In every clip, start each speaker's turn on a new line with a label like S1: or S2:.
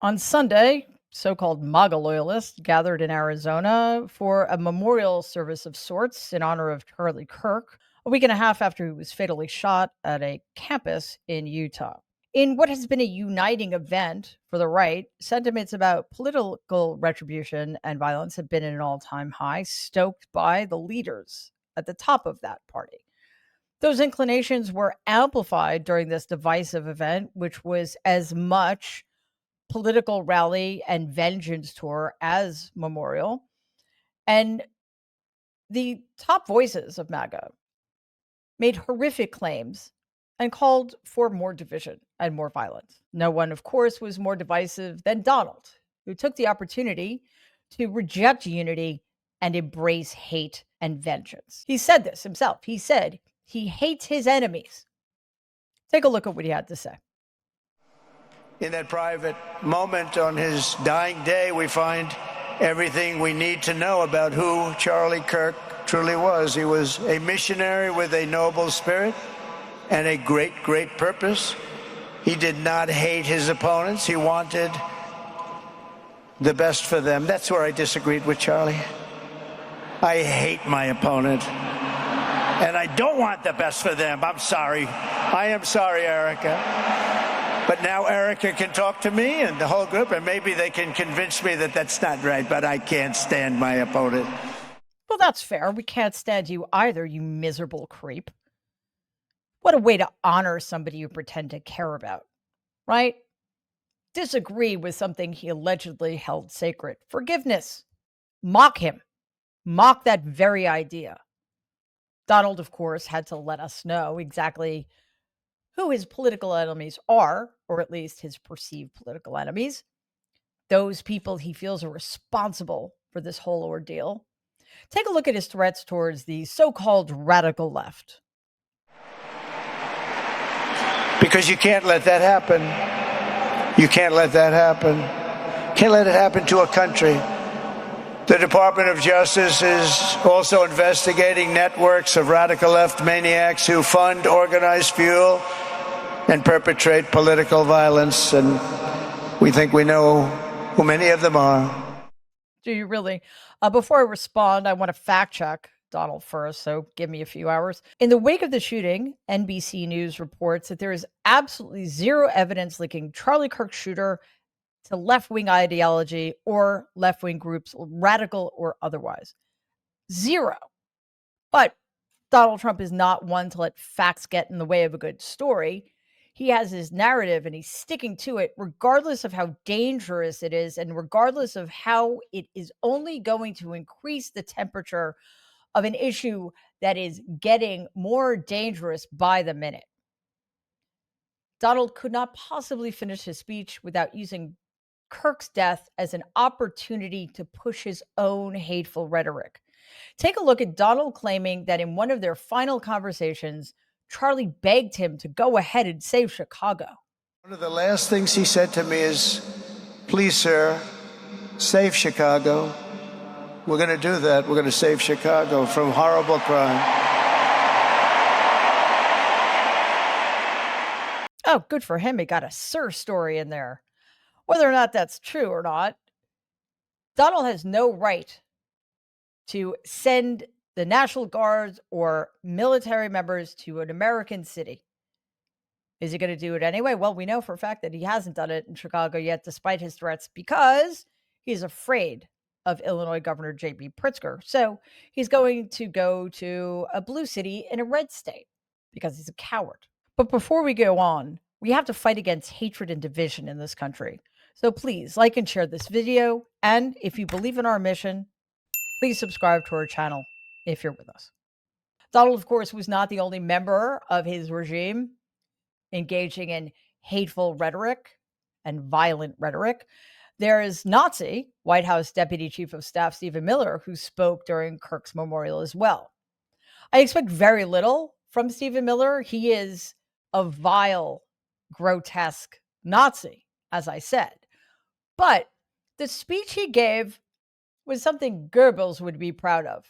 S1: On Sunday, so-called MAGA loyalists gathered in Arizona for a memorial service of sorts in honor of Charlie Kirk, a week and a half after he was fatally shot at a campus in Utah. In what has been a uniting event for the right, sentiments about political retribution and violence have been at an all-time high, stoked by the leaders at the top of that party. Those inclinations were amplified during this divisive event, which was as much political rally and vengeance tour as memorial. And the top voices of MAGA made horrific claims and called for more division and more violence. No one, of course, was more divisive than Donald, who took the opportunity to reject unity and embrace hate and vengeance. He said this himself. He said he hates his enemies. Take a look at what he had to say.
S2: In that private moment on his dying day, we find everything we need to know about who Charlie Kirk truly was. He was a missionary with a noble spirit and a great, great purpose. He did not hate his opponents. He wanted the best for them. That's where I disagreed with Charlie. I hate my opponent, and I don't want the best for them. I'm sorry. I am sorry, Erica. But now Erica can talk to me and the whole group, and maybe they can convince me that that's not right, but I can't stand my opponent.
S1: Well, that's fair. We can't stand you either, you miserable creep. What a way to honor somebody you pretend to care about, right? Disagree with something he allegedly held sacred. Forgiveness. Mock him. Mock that very idea. Donald, of course, had to let us know exactly who his political enemies are, or at least his perceived political enemies, those people he feels are responsible for this whole ordeal. Take a look at his threats towards the so-called radical left.
S2: Because you can't let that happen. You can't let that happen. Can't let it happen to a country. The Department of Justice is also investigating networks of radical left maniacs who fund, organize, fuel, and perpetrate political violence. And we think we know who many of them are.
S1: Do you really? Before I respond, I want to fact check Donald first, so give me a few hours. In the wake of the shooting, NBC News reports that there is absolutely zero evidence linking Charlie Kirk shooter to left-wing ideology or left-wing groups, radical or otherwise. Zero. But Donald Trump is not one to let facts get in the way of a good story. He has his narrative and he's sticking to it, regardless of how dangerous it is and regardless of how it is only going to increase the temperature of an issue that is getting more dangerous by the minute. Donald could not possibly finish his speech without using Kirk's death as an opportunity to push his own hateful rhetoric. Take a look at Donald claiming that in one of their final conversations, Charlie begged him to go ahead and save Chicago.
S2: One of the last things he said to me is, "Please, sir, save Chicago. We're going to do that. We're going to save Chicago from horrible crime."
S1: Oh, good for him. He got a Sir story in there. Whether or not that's true or not, Donald has no right to send the National Guards or military members to an American city. Is he going to do it anyway? Well, we know for a fact that he hasn't done it in Chicago yet, despite his threats, because he's afraid of Illinois Governor J.B. Pritzker. So he's going to go to a blue city in a red state because he's a coward. But before we go on, we have to fight against hatred and division in this country. So please like and share this video. And if you believe in our mission, please subscribe to our channel if you're with us. Donald, of course, was not the only member of his regime engaging in hateful rhetoric and violent rhetoric. There is Nazi White House Deputy Chief of Staff Stephen Miller, who spoke during Kirk's memorial as well. I expect very little from Stephen Miller. He is a vile, grotesque Nazi, as I said. But the speech he gave was something Goebbels would be proud of.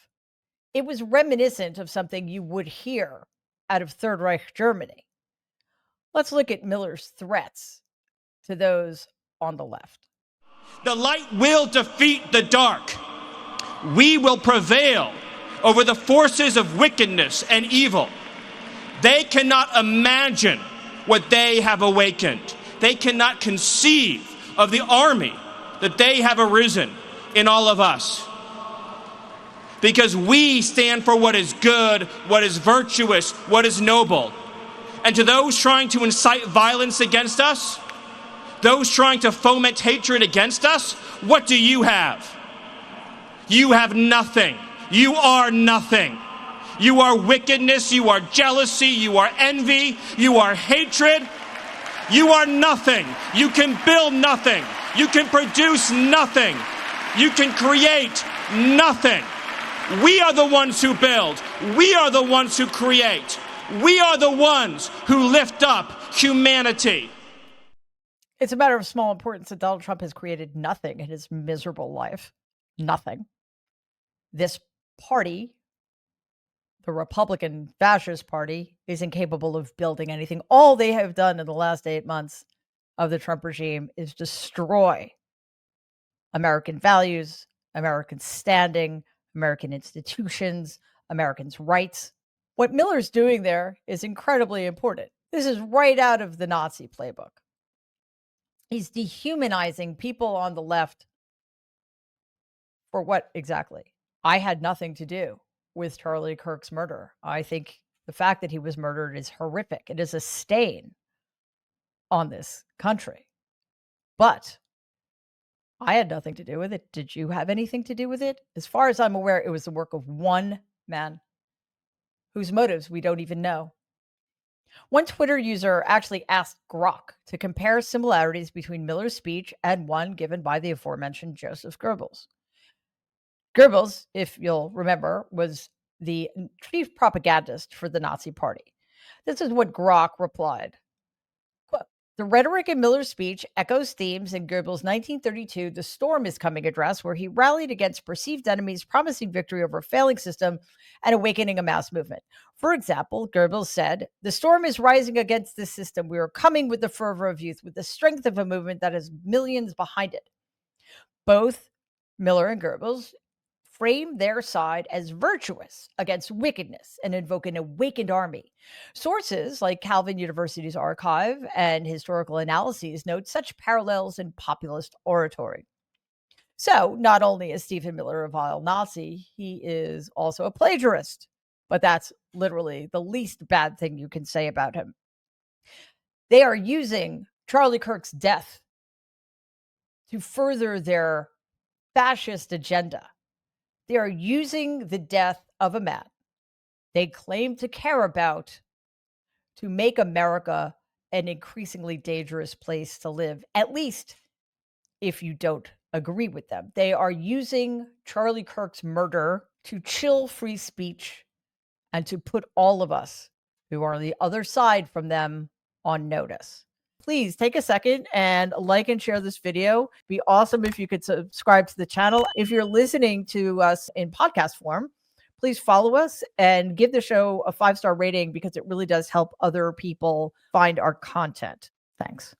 S1: It was reminiscent of something you would hear out of Third Reich Germany. Let's look at Miller's threats to those on the left.
S3: The light will defeat the dark. We will prevail over the forces of wickedness and evil. They cannot imagine what they have awakened. They cannot conceive of the army that they have arisen in all of us. Because we stand for what is good, what is virtuous, what is noble. And to those trying to incite violence against us, those trying to foment hatred against us, what do you have? You have nothing. You are nothing. You are wickedness, you are jealousy, you are envy, you are hatred. You are nothing. You can build nothing. You can produce nothing. You can create nothing. We are the ones who build. We are the ones who create. We are the ones who lift up humanity.
S1: It's a matter of small importance that Donald Trump has created nothing in his miserable life. Nothing. This party, the Republican Fascist Party, is incapable of building anything. All they have done in the last 8 months of the Trump regime is destroy American values, American standing, American institutions, Americans' rights. What Miller's doing there is incredibly important. This is right out of the Nazi playbook. He's dehumanizing people on the left. For what exactly? I had nothing to do with Charlie Kirk's murder. I think the fact that he was murdered is horrific. It is a stain on this country. But I had nothing to do with it. Did you have anything to do with it? As far as I'm aware, it was the work of one man whose motives we don't even know. One Twitter user actually asked Grok to compare similarities between Miller's speech and one given by the aforementioned Joseph Goebbels. Goebbels, if you'll remember, was the chief propagandist for the Nazi Party. This is what Grok replied. Quote, the rhetoric in Miller's speech echoes themes in Goebbels' 1932 The Storm is Coming address, where he rallied against perceived enemies, promising victory over a failing system and awakening a mass movement. For example, Goebbels said, the storm is rising against this system. We are coming with the fervor of youth, with the strength of a movement that has millions behind it. Both Miller and Goebbels frame their side as virtuous against wickedness and invoke an awakened army. Sources like Calvin University's archive and historical analyses note such parallels in populist oratory. So not only is Stephen Miller a vile Nazi, he is also a plagiarist. But that's literally the least bad thing you can say about him. They are using Charlie Kirk's death to further their fascist agenda. They are using the death of a man they claim to care about to make America an increasingly dangerous place to live, at least if you don't agree with them. They are using Charlie Kirk's murder to chill free speech and to put all of us who are on the other side from them on notice. Please take a second and like and share this video. It'd be awesome if you could subscribe to the channel. If you're listening to us in podcast form, please follow us and give the show a 5-star rating because it really does help other people find our content. Thanks.